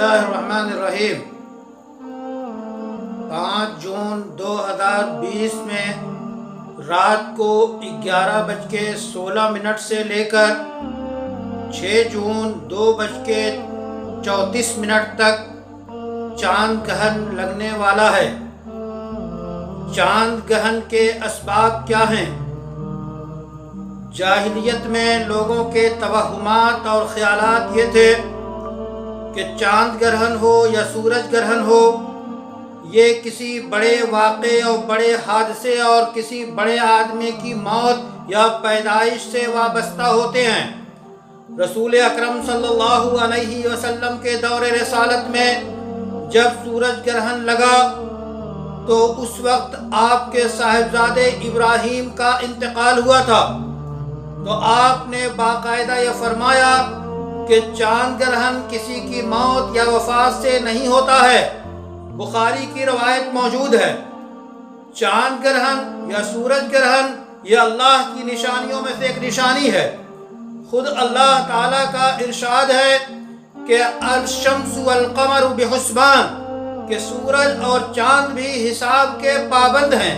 اللہ الرحمن الرحیم 5 جون 2020 میں رات کو 11:16 سے لے کر 6 جون 2:34 تک چاند گرہن لگنے والا ہے۔ چاند گرہن کے اسباب کیا ہیں؟ جاہلیت میں لوگوں کے توہمات اور خیالات یہ تھے کہ چاند گرہن ہو یا سورج گرہن ہو، یہ کسی بڑے واقعے اور بڑے حادثے اور کسی بڑے آدمی کی موت یا پیدائش سے وابستہ ہوتے ہیں۔ رسول اکرم صلی اللہ علیہ وسلم کے دور رسالت میں جب سورج گرہن لگا تو اس وقت آپ کے صاحبزادے ابراہیم کا انتقال ہوا تھا، تو آپ نے باقاعدہ یہ فرمایا کہ چاند گرہن کسی کی موت یا وفات سے نہیں ہوتا ہے۔ بخاری کی روایت موجود ہے۔ چاند گرہن یا سورج گرہن یہ اللہ کی نشانیوں میں سے ایک نشانی ہے۔ خود اللہ تعالیٰ کا ارشاد ہے کہ الشمس والقمر بحسبان، کہ سورج اور چاند بھی حساب کے پابند ہیں۔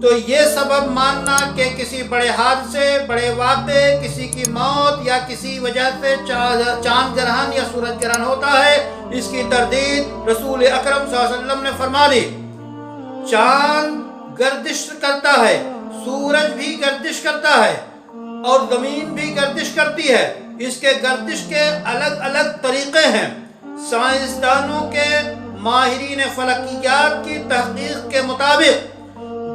تو یہ سبب ماننا کہ کسی بڑے حادثے، بڑے واقعے، کسی کی موت یا کسی وجہ سے چاند گرہن یا سورج گرہن ہوتا ہے، اس کی تردید رسول اکرم صلی اللہ علیہ وسلم نے فرما دی۔ چاند گردش کرتا ہے، سورج بھی گردش کرتا ہے اور زمین بھی گردش کرتی ہے۔ اس کے گردش کے الگ الگ طریقے ہیں۔ سائنسدانوں کے ماہرین فلکیات کی تحقیق کے مطابق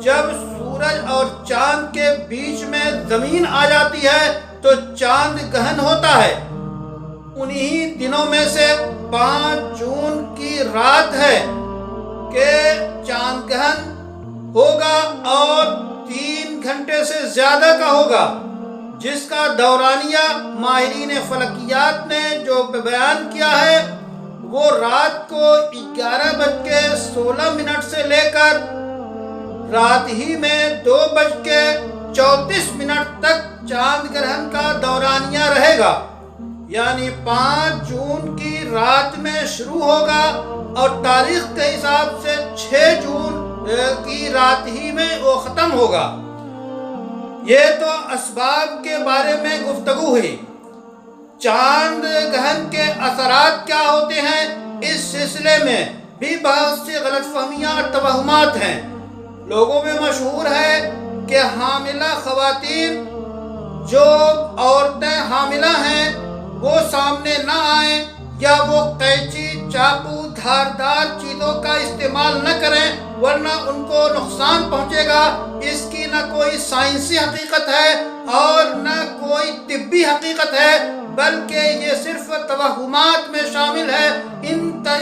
جب سورج اور چاند کے بیچ میں زمین آ جاتی ہے تو چاند گرہن ہوتا ہے۔ انہی دنوں میں سے 5 جون کی رات ہے کہ چاند گرہن ہوگا اور 3 گھنٹے سے زیادہ کا ہوگا، جس کا دورانیہ ماہرین فلکیات نے جو بیان کیا ہے وہ رات کو 11:16 سے لے کر رات ہی میں 2:34 تک چاند گرہن کا دورانیہ رہے گا، یعنی 5 جون کی رات میں شروع ہوگا اور تاریخ کے حساب سے 6 جون کی رات ہی میں وہ ختم ہوگا۔ یہ تو اسباب کے بارے میں گفتگو ہوئی۔ چاند گرہن کے اثرات کیا ہوتے ہیں، اس سلسلے میں بھی بہت سی غلط فہمیاں اور توہمات ہیں۔ لوگوں میں مشہور ہے کہ حاملہ خواتین، جو عورتیں حاملہ ہیں وہ سامنے نہ آئیں یا وہ قینچی، چاقو، دھاردار چیزوں کا استعمال نہ کریں ورنہ ان کو نقصان پہنچے گا۔ اس کی نہ کوئی سائنسی حقیقت ہے اور نہ کوئی طبی حقیقت ہے، بلکہ یہ صرف توہمات میں شامل ہے۔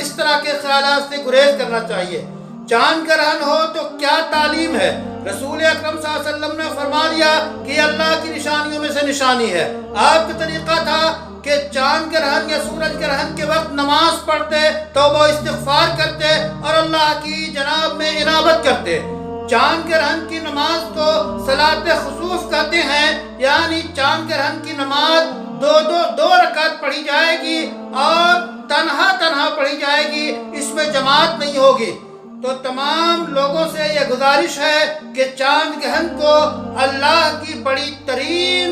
اس طرح کے خیالات سے گریز کرنا چاہیے۔ چاند گرہن ہو تو کیا تعلیم ہے؟ رسول اکرم صلی اللہ علیہ وسلم نے فرما دیا کہ اللہ کی نشانیوں میں سے نشانی ہے۔ آپ کا طریقہ تھا کہ چاند گرہن یا سورج گرہن کے وقت نماز پڑھتے، توبہ استغفار کرتے اور اللہ کی جناب میں انابت کرتے۔ چاند گرہن کی نماز کو صلاۃ خسوف کہتے ہیں، یعنی چاند گرہن کی نماز دو رکعت پڑھی جائے گی اور تنہا پڑھی جائے گی، اس میں جماعت نہیں ہوگی۔ تو تمام لوگوں سے یہ گزارش ہے کہ چاند گرہن کو اللہ کی بڑی ترین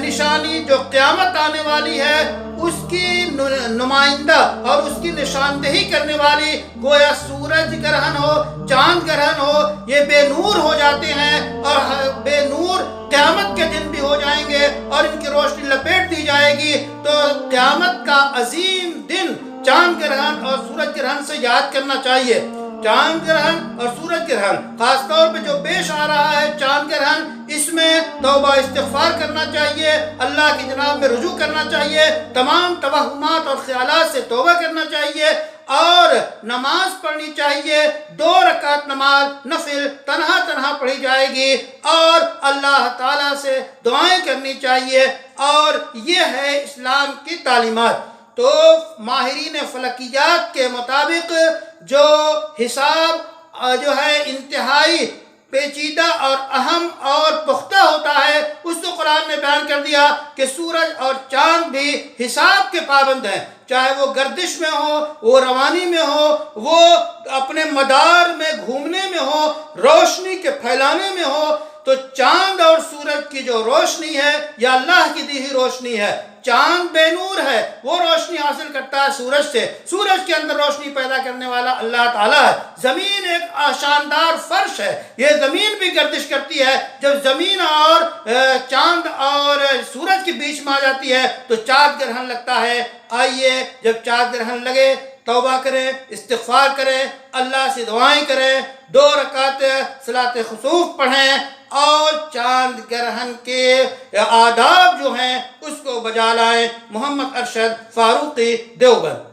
نشانی جو قیامت آنے والی ہے اس کی نمائندہ اور اس کی نشاندہی کرنے والی، گویا سورج گرہن ہو، چاند گرہن ہو، یہ بے نور ہو جاتے ہیں اور بے نور قیامت کے دن بھی ہو جائیں گے اور ان کی روشنی لپیٹ دی جائے گی۔ تو قیامت کا عظیم دن چاند گرہن اور سورج گرہن سے یاد کرنا چاہیے۔ چاند گرہن اور سورج گرہن خاص طور پہ جو پیش آ رہا ہے چاند گرہن، اس میں توبہ استغفار کرنا چاہیے، اللہ کی جناب میں رجوع کرنا چاہیے، تمام توہمات اور خیالات سے توبہ کرنا چاہیے اور نماز پڑھنی چاہیے۔ 2 رکعت نماز نفل تنہا پڑھی جائے گی اور اللہ تعالیٰ سے دعائیں کرنی چاہیے، اور یہ ہے اسلام کی تعلیمات۔ تو ماہرین فلکیات کے مطابق جو حساب جو ہے انتہائی پیچیدہ اور اہم اور پختہ ہوتا ہے، اس کو قرآن نے بیان کر دیا کہ سورج اور چاند بھی حساب کے پابند ہیں، چاہے وہ گردش میں ہو، وہ روانی میں ہو، وہ اپنے مدار میں گھومنے میں ہو، روشنی کے پھیلانے میں ہو، تو چاند اور سورج کی جو روشنی ہے یہ اللہ کی دی ہوئی روشنی ہے۔ چاند بے نور ہے، وہ روشنی حاصل کرتا ہے سورج سے، سورج کے اندر روشنی پیدا کرنے والا اللہ تعالیٰ ہے۔ زمین ایک شاندار فرش ہے، یہ زمین بھی گردش کرتی ہے، جب زمین اور چاند اور سورج کے بیچ میں آ جاتی ہے تو چاند گرہن لگتا ہے۔ آئیے جب چاند گرہن لگے توبہ کریں، استغفار کریں، اللہ سے دعائیں کریں، 2 رکعت صلاۃ خسوف پڑھیں اور چاند گرہن کے آداب جو ہیں اس کو بجا لائیں۔ محمد ارشد فاروقی، دیوبند۔